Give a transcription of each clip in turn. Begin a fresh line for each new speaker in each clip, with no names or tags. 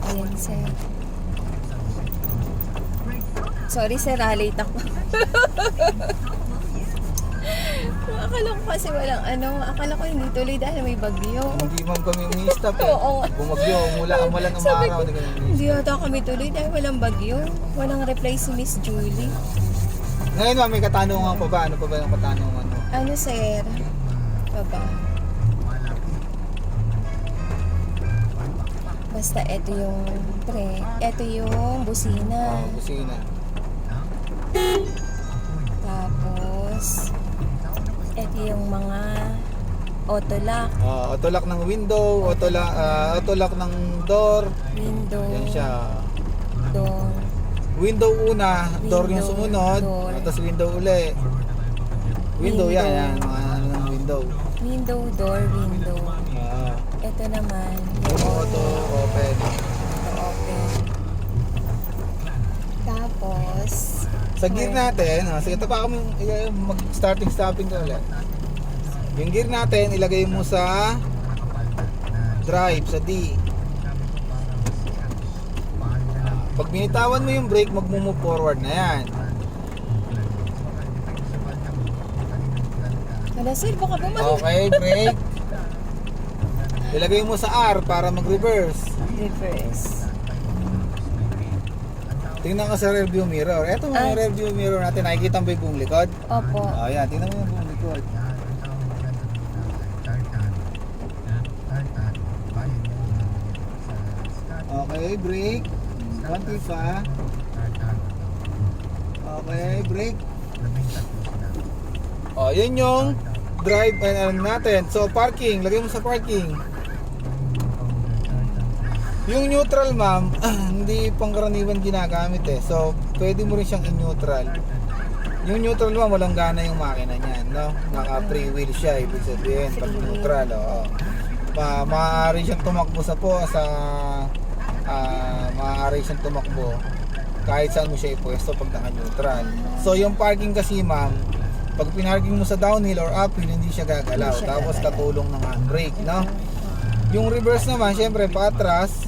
Ayan, sir. Sorry, sir. Late ako. Akala ko kasi walang akala ko hindi tuloy dahil may bagyo.
Hindi ma'am kami umi-stop eh.
Oo.
Bumagyo, umulan ang
Sabi
araw.
ko, hindi yata kami tuloy dahil walang bagyo. Walang reply si Miss Julie.
Ngayon ma'am, may katanungan pa ba? Ano pa ba yung katanungan mo?
Ano, sir? Baba. Basta ito yung ito yung busina.
Kusina.
Tapos ito yung mga auto lock,
Auto lock ng window, auto lock ng door.
window,
Yan siya.
door,
Window una, door yung
Window,
sumunod,
door.
tapos window uli. Window yan, yan, mga ano ng window.
window, door, window. Ito naman
Yung auto open.
auto open. Tapos
Sa gear natin, sige ito pa kami mag-starting stopping ka ulit. Yung gear natin, ilagay mo sa drive, sa D. Pag binitawan mo yung brake, mag-move forward na yan.
ano, sir, baka bumalik.
Okay, brake. Ilagay mo sa R para mag-reverse.
Reverse.
Tingnan ka sa rearview mirror. Eto yung rearview mirror natin. Nakikita mo ba yung buong likod?
Opo.
Ayan, tingnan mo yung buong likod. Okay, brake. Konti pa. Okay, brake. Yun yung drive natin. So, parking. Lagay mo sa parking. Yung neutral, ma'am, hindi pangkaraniwan ginagamit eh. So, pwede mo rin siyang in-neutral. Yung neutral, ma'am, walang gana yung makina niyan, no? Naka-free wheel siya, ibig sabihin, pag neutral, oo. Maaari siyang tumakbo maaari siyang tumakbo kahit saan mo siya ipwesto pag naka-neutral. So, yung parking kasi, ma'am, pag pinarking mo sa downhill or uphill, hindi siya gagalaw.
Hindi siya
Tapos
gagalaw.
katulong ng handbrake, no? Yung reverse naman, syempre, paatras.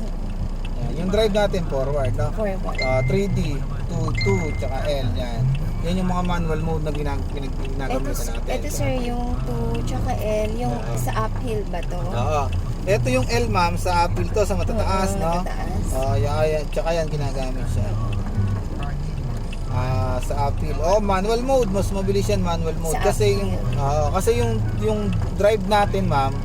Yung drive natin forward, no?
Forward.
3D, 2, tsaka L, yan. Yan yung mga manual mode na ginagamitan natin.
Ito, sir, yung 2 tsaka L, yung sa uphill ba to?
Oo. Ito yung L, ma'am, sa uphill to, sa matataas,
Oo,
no?
matataas.
Yan, tsaka yan ginagamit siya. Sa uphill. Manual mode, mas mabilis yan manual mode.
Sa
Kasi yung drive natin, ma'am,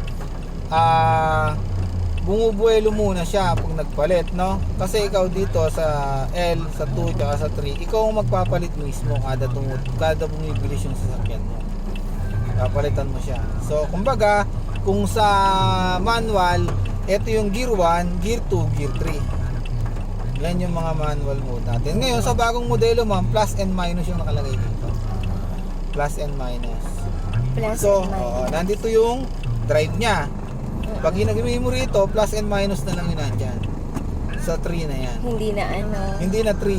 bumubuelo muna siya pag nagpalit, no? Kasi ikaw dito sa L, sa 2, tsaka sa 3, ikaw ang magpapalit mismo kada bumibilis yung sasakyan mo. Papalitan mo siya. So, kumbaga, kung sa manual, ito yung gear 1, gear 2, gear 3. Yan yung mga manual mode natin. Ngayon, sa bagong modelo, ma'am, plus and minus yung nakalagay dito. Plus and minus.
Plus
So,
and minus.
nandito yung drive niya. Pag ginagawin mo rito, plus and minus na lang yun nandyan. Sa 3 na yan.
Hindi na
Hindi na 3.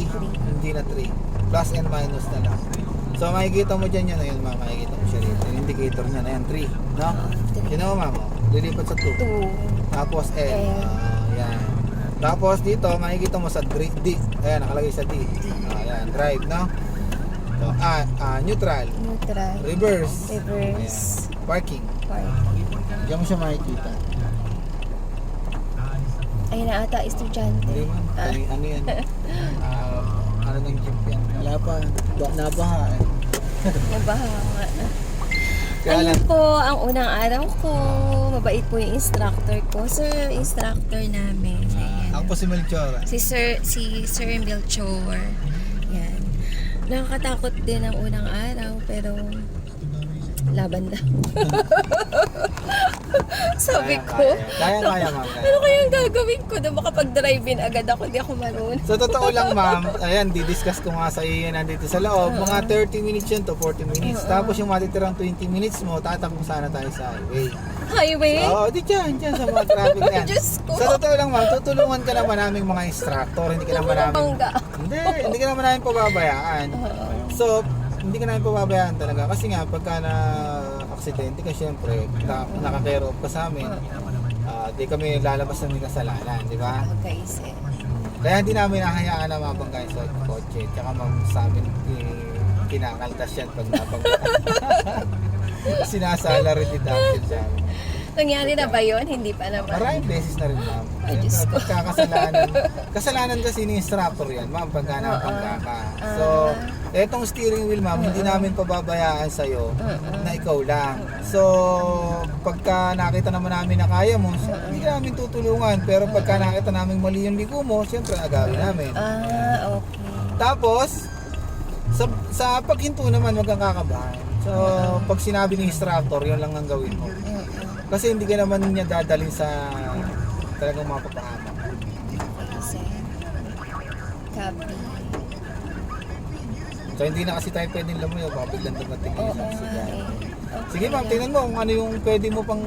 Hindi na 3. Plus and minus na lang. So makikita mo dyan yan. Ayun ma'am, makikita mo siya rito. Yung indicator niya na yan, 3. No? You know ma'am, lilipat sa 2.
2.
Tapos L.
L.
Yan. Tapos dito, makikita mo sa D. Ayan, nakalagay sa D. Ayan, drive, no? So, neutral.
Neutral.
Reverse.
Reverse.
Ayan. Parking.
Parking.
Diyan mo siya makikita.
Ayun na ata, estudyante.
Hindi man. Ano yan? Ano ng jeep yan? Wala pa. Nabaha eh.
Nabaha nga.
Kaya
Ayun
lang.
po, ang unang araw ko. Mabait po yung instructor ko. Sir, instructor namin. Ayan.
Ako po si Melchor.
Si Sir Melchor. Yan. Nakakatakot din ang unang araw, pero laban daw. Sabi ko,
Kaya ma'am.
ano kayang gagawin ko na makapag-drive-in agad ako, di ako marunong.
So totoo lang ma'am, ayan, didiscuss ko nga sa iyo yan nandito sa loob. Mga 30 minutes yun to 40 minutes. Tapos yung matitirang 20 minutes mo, tatakbo sana tayo sa highway.
Highway?
Oo, di dyan sa mga traffic na yan.
Diyos ko.
Sa totoo lang ma'am, tutulungan ka naman namin mga instructor, hindi ka naman namin,
Bangga.
hindi ka naman namin pababayaan. So, hindi ka namin pababayaan talaga. Kasi nga, pagka na aksidente ka, syempre, nakaka-care off ka sa amin. Di kami lalabas ng kasalanan, di ba?
Okay, sir.
Kaya hindi namin nahayaan na mabangga sa kotse. Tsaka sabi kinakaltas yan pag nabangga. Sinasala rin deduction sa amin.
Nangyari na ba yun? Hindi pa naman.
Maraming beses na rin, ma'am.
Ay, Diyos ko.
Kasalanan kasi ni instructor yan, ma'am, pagka napangga ka. So, etong steering wheel, ma'am, hindi namin pababayaan sa'yo na ikaw lang. So, pagka nakita naman namin na kaya mo, hindi namin tutulungan. Pero pagka nakita namin mali yung ligo mo, siyempre agawin namin.
Okay.
Tapos, sa paghinto naman, wag kang kakabahan. So, pag sinabi ng instructor, yun lang ang gawin mo. Kasi hindi ka naman niya dadalhin sa talagang mapapahamak.
Okay, sir. Copy.
So, hindi na kasi tayo pwedeng lamuyo. Baka biglang dumating yung
Oo
isang
nga eh. Okay.
Sige ma'am, tingnan mo kung ano yung pwede mo pang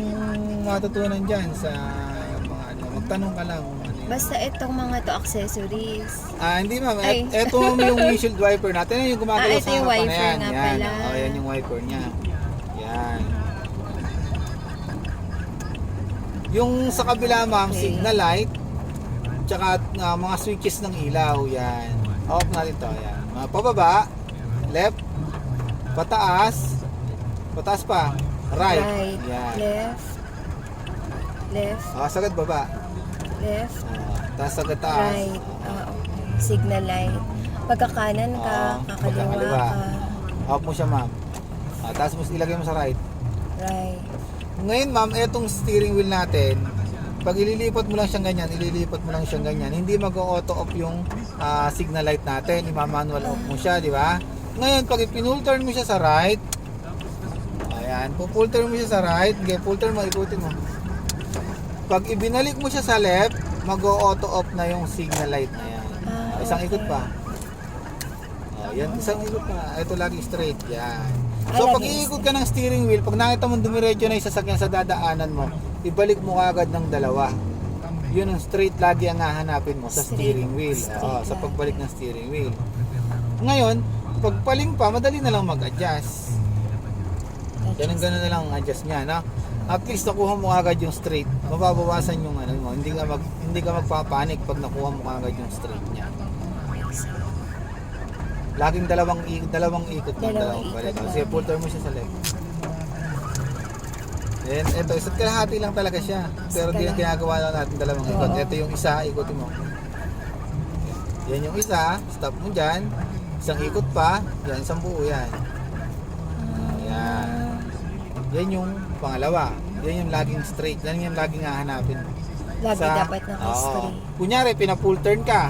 matutunan dyan sa mga ano. Magtanong ka lang kung ano yun.
Basta itong mga to accessories.
Hindi ma'am,
Ay.
eto yung windshield wiper natin. Yung gumagalaw
Ito
sa
yung
harapan na
wiper
yan.
nga
Yan.
pala.
Yan yung wiper niya. Yan. Yung sa kabila ma'am,
Okay.
signal light, tsaka mga switches ng ilaw, yan. Off natin to, yan. Pababa, left, pataas pa, right, yan.
Left.
Sagad baba,
Left.
taas sagad taas.
Right. Okay. Signal light. Pagkakanan ka, kakaliwa ka.
Off mo siya ma'am. Tapos mo ilagay mo sa right.
Right.
Ngayon ma'am, etong steering wheel natin, pag ililipat mo lang siyang ganyan, hindi mag-auto off yung signal light natin, ima-manual off mo siya, di ba? Ngayon, pag i-pull turn mo siya sa right, ayan, pull turn mo siya sa right, pull turn mo, ikutin mo. Pag ibinalik mo siya sa left, mag-auto off na yung signal light na yan. Isang ikot pa. Yan, isang ikot pa. Ito lagi straight, yan. So pag iikot ka ng steering wheel, pag nakita mo dumiretso na yung sasakyan sa dadaanan mo, ibalik mo kagad ng dalawa. Yun ang straight lagi ang hahanapin mo sa steering wheel. Sa pagbalik ng steering wheel. Ngayon, pag paling pa, madali na lang mag-adjust. Ganun na lang ang adjust niya, no? At least nakuha mo agad yung straight. Mababawasan yung ano mo. Hindi ka magpapanik pag nakuha mo agad yung straight niya. Laging dalawang ikot ng dalawang balik. Sige, pull turn mo siya sa left. Then, ito, isa't kalahati lang talaga siya. Pero di na ginagawa lang natin dalawang ikot. Ito yung isa, ikutin mo. Yan yung isa, stop mo dyan. Isang ikot pa, yan, isang buo yan. Yan. Yan yung pangalawa. Yan yung laging straight. Yan yung laging hahanapin.
Lagi dapat naka-straight.
Kunyari, pina-pull turn ka.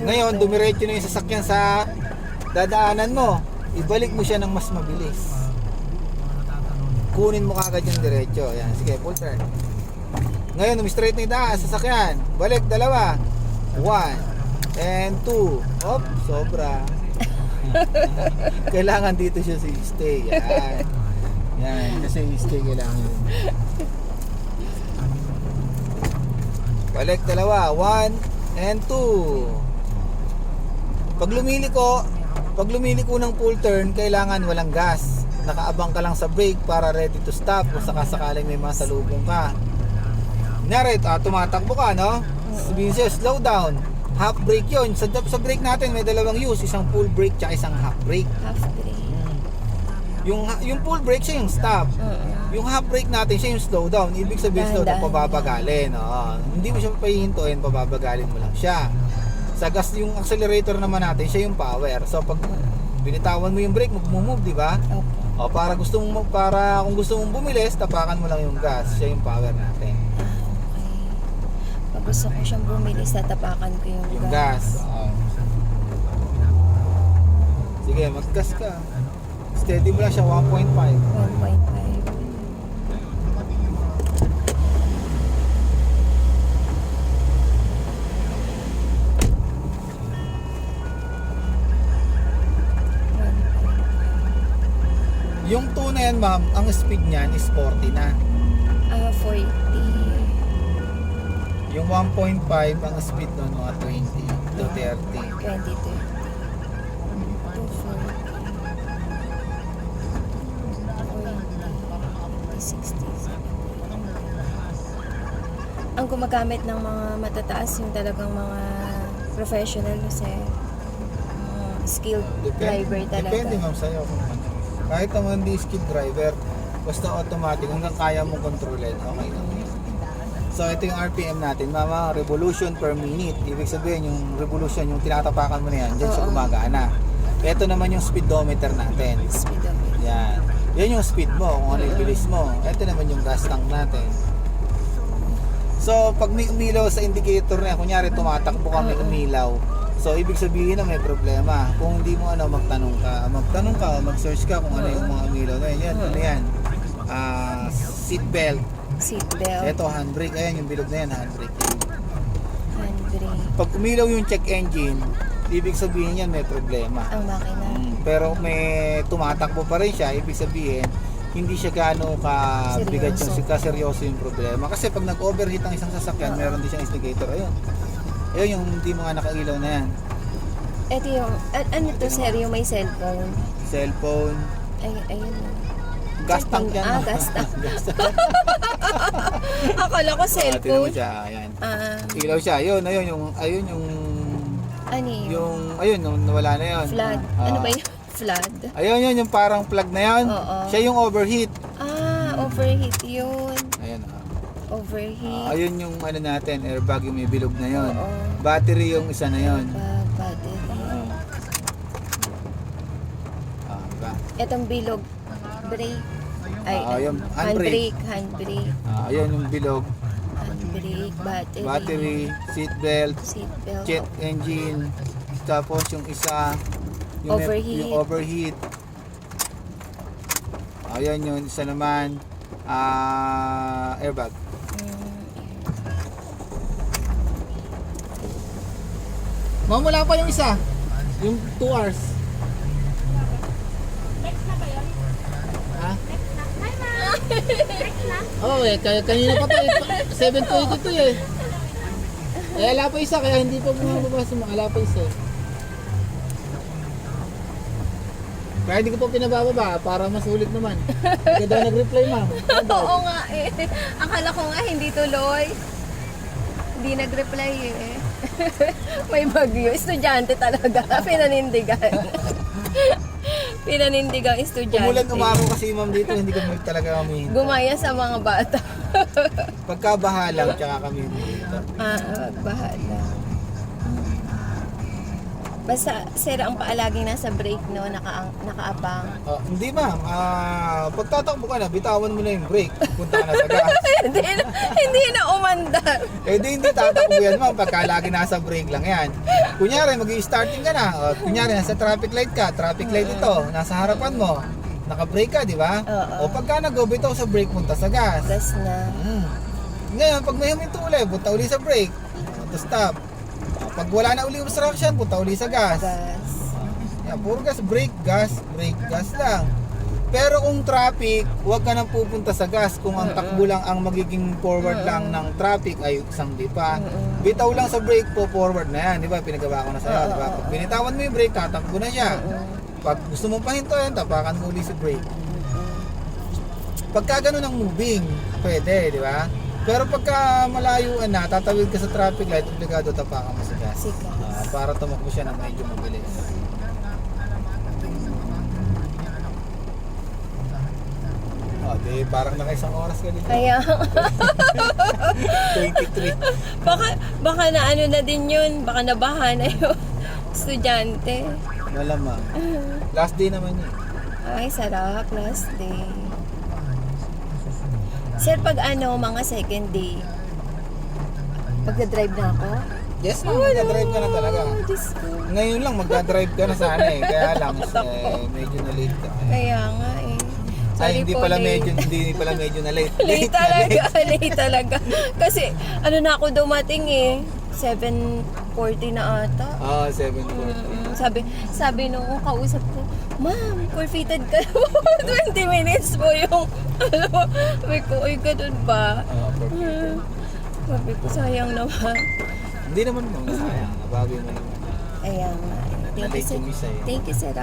Ngayon, dumiretso na yung sasakyan sa dadaanan mo. Ibalik mo siya ng mas mabilis. Kunin mo kagad yung diretso. Yan, sige, full turn. Ngayon, straight na yung daan, sasakyan. Balik, dalawa. 1 and 2. Op, sobra. Kailangan dito siya stay. Yan. Yan, kasi stay kailangan. Balik, dalawa. 1 and 2. Pag lumiliko ng full turn, kailangan walang gas. Nakaabang ka lang sa brake para ready to stop kung sakasakaling may masalubong ka. Kunyari, tumatakbo ka, no? Sabihin siya, slow down. Half brake yun. Sa brake natin, may dalawang use. Isang full brake tsaka isang half brake.
Half brake.
Yung full brake siya yung stop. Yung half brake natin siya yung slow down. Ibig sabihin slow down, pababagalin. Hindi mo siya pahihintuin, pababagalin mo lang siya. Sa gas, yung accelerator naman natin, siya yung power. So pag binitawan mo yung brake, mag-move, di ba?
Okay.
Para kung gusto mong bumilis, tapakan mo lang yung gas. Siya yung power natin.
Okay. Pag gusto ko siyang bumilis, tatapakan ko yung
gas. Sige, mag-gas ka. Steady mo lang siya, 1.5.
1.5.
Yung 2 na yan, ma'am, ang speed niyan is 40 na.
40.
Yung 1.5, ang speed nun mga 20 to 30.
20 to 240. 60. ang gumagamit ng mga matataas yung talagang mga professional kasi skilled driver talaga.
Depende ma'am sa'yo kung ano. Kahit naman hindi skilled driver, basta automatic, hanggang kaya mong kontrolin, okay lang. So ito yung RPM natin, mama, revolution per minute. Ibig sabihin yung revolution, yung tinatapakan mo na yan, dyan siya gumagana. Ito naman yung speedometer natin.
Speedometer.
Yan. Yan yung speed mo, kung ano yung bilis mo. Ito naman yung gas tank natin. So pag may umilaw sa indicator na yan, kunyari tumatakbo ka, may umilaw. So ibig sabihin na may problema. Kung hindi mo magtanong ka, mag-search ka kung ano yung mga umilaw na yan. Ano yan? Seat belt.
Seatbelt.
Ito handbrake, ayan yung bilog na yan, handbrake.
Handbrake.
Pag umilaw yung check engine, ibig sabihin yan may problema.
Ang makina.
Pero may tumatakbo pa rin siya, ibig sabihin hindi siya gaano kabigat yung seryoso yung problema. Kasi pag nag-overheat ang isang sasakyan, meron din siyang indicator. Ayun yung hindi mo nga nakailaw na yan.
Ito yung, ano to sir, yung may cellphone?
Cellphone.
Ayun.
Gas tank yan.
Gas tank. Akala ko
Tingnan mo
cellphone.
siya, ayan. Ilaw siya, ayun yung
Ano yun?
yung nawala na yun.
Flood. Ano ba yun? Flood?
Ayun yung parang plug na yun.
Oo.
Siya yung overheat.
Overheat yun.
Ayan
Overheat.
ayun yung natin, airbag yung may bilog na yun.
Oo.
Battery yung isa na yun.
Battery.
Diba?
Etong bilog. Brake.
Yung handbrake.
Handbrake.
Ayun yung bilog.
Handbrake.
Battery, seatbelt,
Seatbelt.
jet engine, tapos yung isa yung
Overheat.
yung overheat. Ayun yung isa naman airbag. Mamula pa yung isa. Yung 2 hours.
Next na ba yun?
Ha?
Next na. Hi, ma'am! Next na?
Oo kanina pa to 7:22 eh. Ala pa isa kaya hindi pa bumababa sa mga ala pa isa. Kaya hindi ko pa pinabababa para masulit naman. Hindi daw nag-reply ma'am.
Oo nga eh. Akala ko nga hindi tuloy. Hindi nag-reply eh. May bagyo. Estudyante talaga. Pinanindigan. Pinanindigang estudyante.
Umulan umaraw kasi ma'am dito, hindi kami talaga kami.
Gumaya sa mga bata.
Pagkabaha lang, tsaka kami dito.
Bahala. Basta, sir, ang paalaging nasa brake, no? Nakaabang.
Hindi ma'am, pagtatakbo ka na, bitawan mo na yung brake. Punta ka na sa gas.
hindi na umandar.
Hindi tatakbo yan ma'am, pagka lagi nasa brake lang yan. Kunyari, mag-i-starting ka na. Kunyari, nasa traffic light ka, traffic light ito, nasa harapan mo. Naka-brake ka, di ba?
Oo.
O pagka nag-bitaw sa brake, punta sa gas.
Gas na.
Ngayon, pag may huminto ulit, punta uli sa brake. To stop. Pag wala na uli obstruction, punta uli sa gas.
Gas.
Yan, puro gas, brake, gas lang. Pero kung traffic, huwag ka nang pupunta sa gas. Kung ang takbo lang ang magiging forward lang ng traffic ay isang dipa. Bitaw lang sa brake po, forward na yan. Di ba? Pinagawa ko na sa'yo. Di ba? Pag binitawan mo yung brake, tatakbo na siya. Pag gusto mong pahintuin, tapakan mo uli sa brake. Pagka ganun ang moving, pwede, di ba? Pero pagka malayuan na, tatawid ka sa traffic light, obligado tapakan mo sa gas. Para tumakbo siya ng medyo mabilis. Parang naka isang oras ka dito.
Kaya,
23.
baka na ano na din yun. Baka nabaha na yung estudyante.
Malamang. Last day naman yun.
Ay, sarap. Last day. Sir, pag mga second day, magdadrive na ako?
Yes, magdadrive ka na talaga.
Diyos ko.
Ngayon lang magdadrive ka na sana eh. Kaya lang, medyo na late ka.
Kaya nga eh. Sorry
Hindi
po,
pala
late.
medyo na late.
Late talaga, late talaga. Kasi, na ako dumating eh. 7:40 na ata.
7:40.
Sabi nung kausap ko, ma'am, forfeited ka 20 minutes po yung, sabi ko, ay, ganun ba? Sabi ko, sayang naman.
Hindi naman mo, sayang. Nabawi mo naman.
Ayan nga.
Na-late yung isa eh.
Thank you, sir.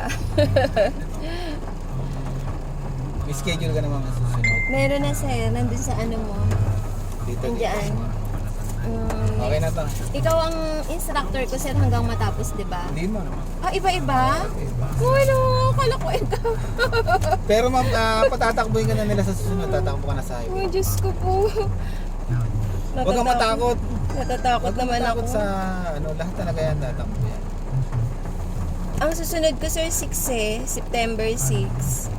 May schedule ka naman susunod.
Meron na, sir. Nandun sa mo.
Dito.
Andiyan.
Okay na to.
Ikaw ang instructor ko, sir, hanggang matapos, di ba?
Hindi mo.
Ah, iba-iba? Ano? Kala ko ikaw.
Pero ma'am, patatakbuhin ka na nila sa susunod. Tatakbo ka na sa highway.
Oh, Diyos ko po.
Huwag kang matakot.
Natatakot
Huwag kang
naman ako.
matakot sa lahat talaga yan. Tatakbo yan.
Ang susunod ko, sir, 6 eh. September 6.
September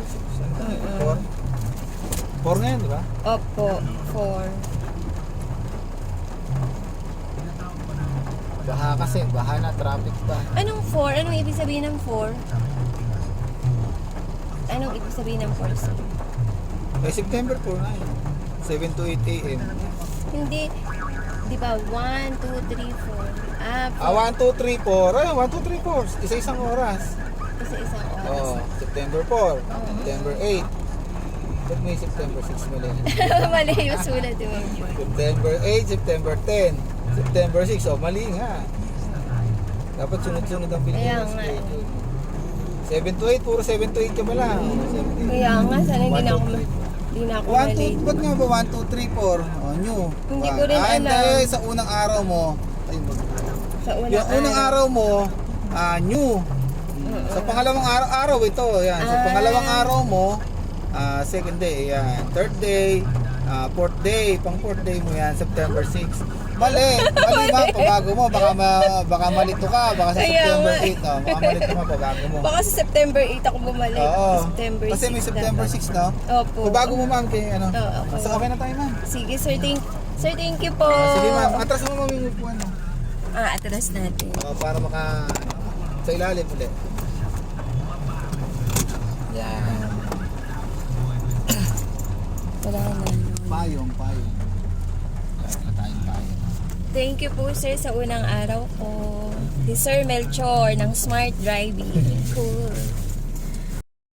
6. 4 ngayon, di ba?
Opo, 4.
Baha kasi. Baha na. Traffic pa.
Anong 4? Anong ibig sabihin ng 4? Anong ibig sabihin ng 4, sir?
September 4 na yun. 7 to 8 a.m.
Hindi, di ba? 1, 2, 3, 4. Ah,
1, 2, 3, 4. Ayun, 1, 2, 3, 4. Isa-isang oras.
isa-isang oras.
Oh, September 4. September 8. Ba't may September 6 mali?
Mali yung sulat yung
September 8, September 10, September 6. Oh, mali nga. Dapat sunod-sunod ang
Kaya
Pilipinas
nga.
schedule. 7 to 8, puro 7 to 8 ka ba lang?
Kaya nga, sana hindi na ako,
1, 2, 3.
hindi na ako
1,
mali.
2, ba't nga ba 1, 2, 3, 4? Oh, new.
Hindi ko rin alam.
Hindi, sa unang araw mo. Ayun,
Sa
yung unang araw mo, new. Sa pangalawang araw ito, yan. Sa
Ah.
pangalawang araw mo, second day, yan. Third day, fourth day, pang fourth day mo yan, September 6. Mali ma'am, pabago mo, baka malito ka, baka sa
Kaya
September
nga.
8, no? Baka malito ka, pabago mo.
Baka sa September 8 ako bumalik.
Oo.
September 6
Kasi may September
dapat.
6, no?
Opo.
Pabago mo ma'am, kay ano.
Oo, okay.
So okay na tayo ma'am.
Sige, sir, thank you po.
Sige ma'am, atras mo ma'am yung upuan mo.
Atras natin.
Para sa ilalim ulit. Yan.
Wala na.
Payong. Meron na tayong payong.
Thank you po, sir, sa unang araw ko. Si Sir Melchor ng Smart Driving. Cool.